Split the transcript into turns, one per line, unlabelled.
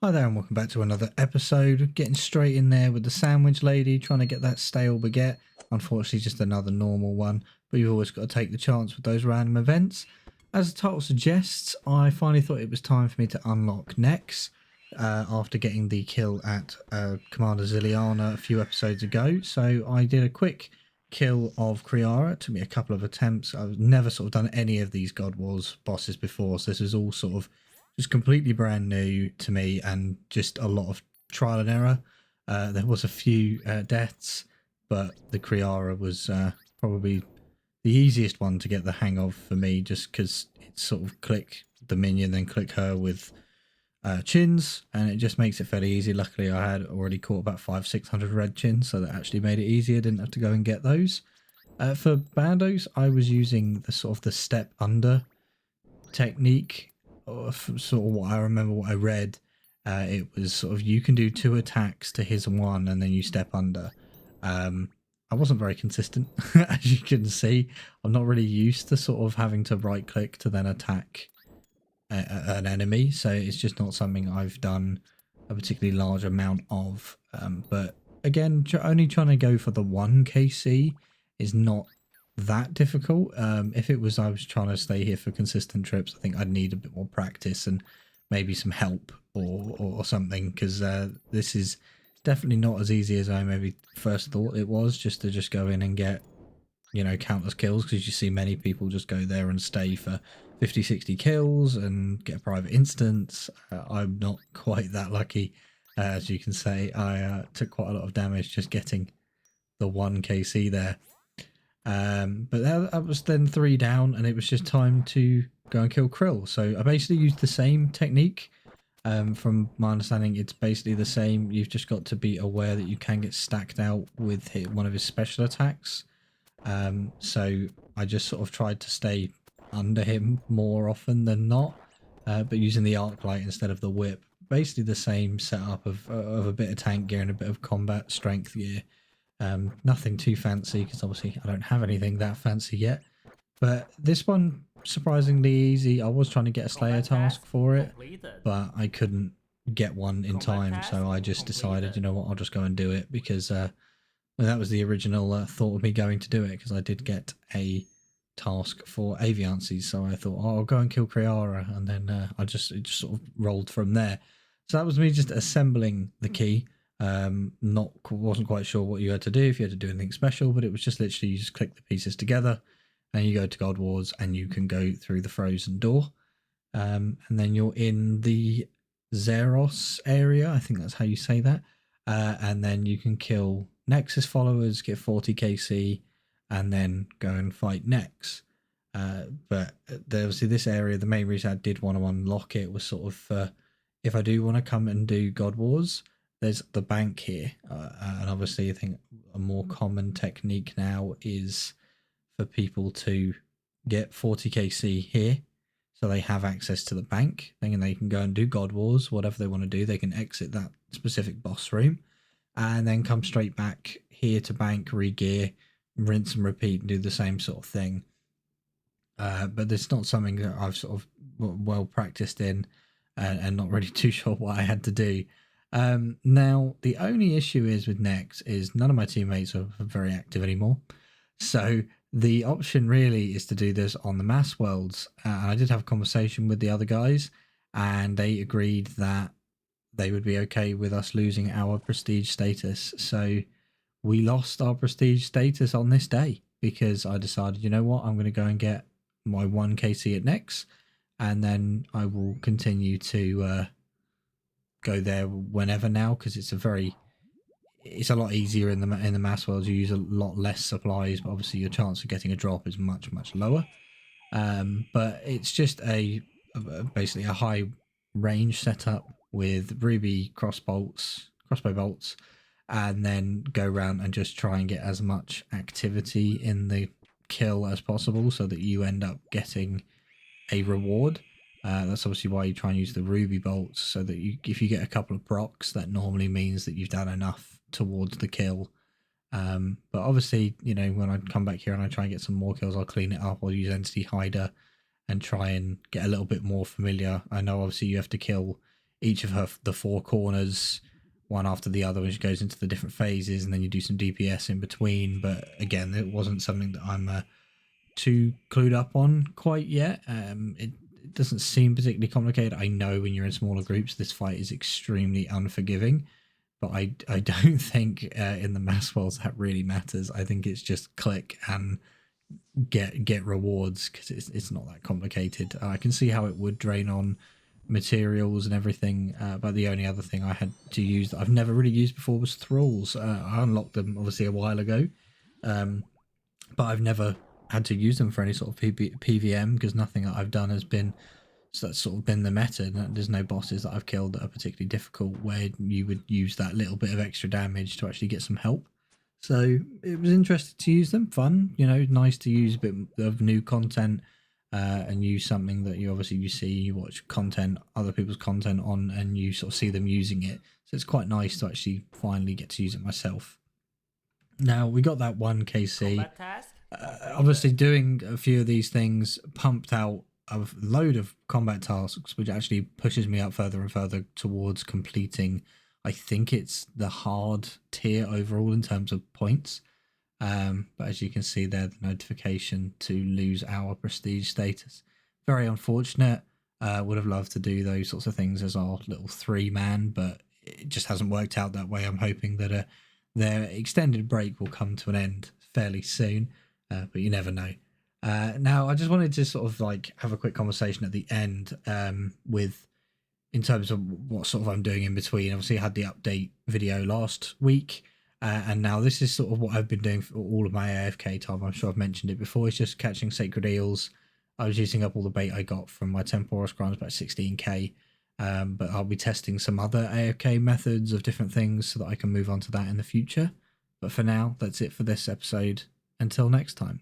Hi there and welcome back to another episode. Getting straight in there with the sandwich lady, trying to get that stale baguette. Unfortunately just another normal one, but you've always got to take the chance with those random events. As the title suggests, I finally thought it was time for me to unlock Nex after getting the kill at Commander Ziliana a few episodes ago. So I did a quick kill of Kriara. It took me a couple of attempts. I've never sort of done any of these God Wars bosses before, so this is all sort of just completely brand new to me and just a lot of trial and error. There was a few deaths, but the Kriara was probably the easiest one to get the hang of for me, just because it's sort of click the minion, then click her with chins, and it just makes it fairly easy. Luckily, I had already caught about 500-600 red chins, so that actually made it easier. Didn't have to go and get those. For bandos, I was using the sort of the step under technique. Sort of what I remember, what I read, it was sort of you can do 2 attacks to his 1 and then you step under. I wasn't very consistent, as you can see. I'm not really used to sort of having to right click to then attack an enemy, so it's just not something I've done a particularly large amount of. But again, only trying to go for the 1 KC is not that difficult. If it was I was trying to stay here for consistent trips, I think I'd need a bit more practice and maybe some help or something, because this is definitely not as easy as I maybe first thought it was, just to just go in and get, you know, countless kills, because you see many people just go there and stay for 50-60 kills and get a private instance. I'm not quite that lucky. As you can say, I took quite a lot of damage just getting the 1 KC there. But that was then 3 down, and it was just time to go and kill Krill. So I basically used the same technique. From my understanding, it's basically the same. You've just got to be aware that you can get stacked out with one of his special attacks. So I just sort of tried to stay under him more often than not, but using the arc light instead of the whip. Basically the same setup of a bit of tank gear and a bit of combat strength gear. Nothing too fancy, because obviously I don't have anything that fancy yet. But this one, surprisingly easy. I was trying to get a Slayer task for it, but I couldn't get one in time, so I just decided, you know what, I'll just go and do it, because well, that was the original thought of me going to do it, because I did get a task for Aviances, so I thought, oh, I'll go and kill Kriara, and then it just sort of rolled from there. So that was me just assembling the key. Wasn't quite sure what you had to do, if you had to do anything special, but it was just literally you just click the pieces together and you go to God Wars and you can go through the frozen door, and then you're in the Zeros area, I think that's how you say that, and then you can kill Nexus followers, get 40 KC, and then go and fight Nex. But obviously this area, the main reason I did want to unlock it was sort of if I do want to come and do God Wars, there's the bank here, and obviously I think a more common technique now is for people to get 40 KC here, so they have access to the bank. Then they can go and do God Wars, whatever they want to do. They can exit that specific boss room and then come straight back here to bank, re-gear, rinse and repeat, and do the same sort of thing. But it's not something that I've sort of well practiced in, and not really too sure what I had to do. Now, the only issue is with Nex is none of my teammates are very active anymore. So the option really is to do this on the mass worlds. And I did have a conversation with the other guys, and they agreed that they would be okay with us losing our prestige status. So we lost our prestige status on this day, because I decided, you know what, I'm going to go and get my 1 KC at Nex, and then I will continue to go there whenever now, because it's a lot easier in the mass world. You use a lot less supplies, but obviously your chance of getting a drop is much lower. But it's just basically a high range setup with ruby crossbow bolts, and then go around and just try and get as much activity in the kill as possible, so that you end up getting a reward. That's obviously why you try and use the ruby bolts, so that if you get a couple of procs, that normally means that you've done enough towards the kill. But obviously, you know, when I come back here and I try and get some more kills, I'll clean it up. I'll use Entity Hider and try and get a little bit more familiar. I know obviously you have to kill each of the 4 corners, one after the other, which goes into the different phases, and then you do some DPS in between. But again, it wasn't something that I'm too clued up on quite yet. It doesn't seem particularly complicated. I know when you're in smaller groups, this fight is extremely unforgiving, but I don't think in the mass worlds that really matters. I think it's just click and get rewards, because it's not that complicated. I can see how it would drain on materials and everything, but the only other thing I had to use that I've never really used before was thralls. I unlocked them obviously a while ago, but I've never had to use them for any sort of PVM, because nothing that I've done has been, so that's sort of been the meta. There's no bosses that I've killed that are particularly difficult where you would use that little bit of extra damage to actually get some help. So it was interesting to use them, fun, nice to use a bit of new content, and use something that you watch content, other people's content on, and you sort of see them using it. So it's quite nice to actually finally get to use it myself. Now we got that one KC. Obviously doing a few of these things pumped out a load of combat tasks, which actually pushes me up further and further towards completing, I think it's the hard tier overall in terms of points. But as you can see there, the notification to lose our prestige status. Very unfortunate. Would have loved to do those sorts of things as our little 3-man, but it just hasn't worked out that way. I'm hoping that their extended break will come to an end fairly soon, but you never know. Now, I just wanted to sort of like have a quick conversation at the end in terms of what sort of I'm doing in between. Obviously, I had the update video last week, and now this is sort of what I've been doing for all of my AFK time. I'm sure I've mentioned it before. It's just catching sacred eels. I was using up all the bait I got from my temporal scrams, about 16k. But I'll be testing some other AFK methods of different things so that I can move on to that in the future. But for now, that's it for this episode. Until next time.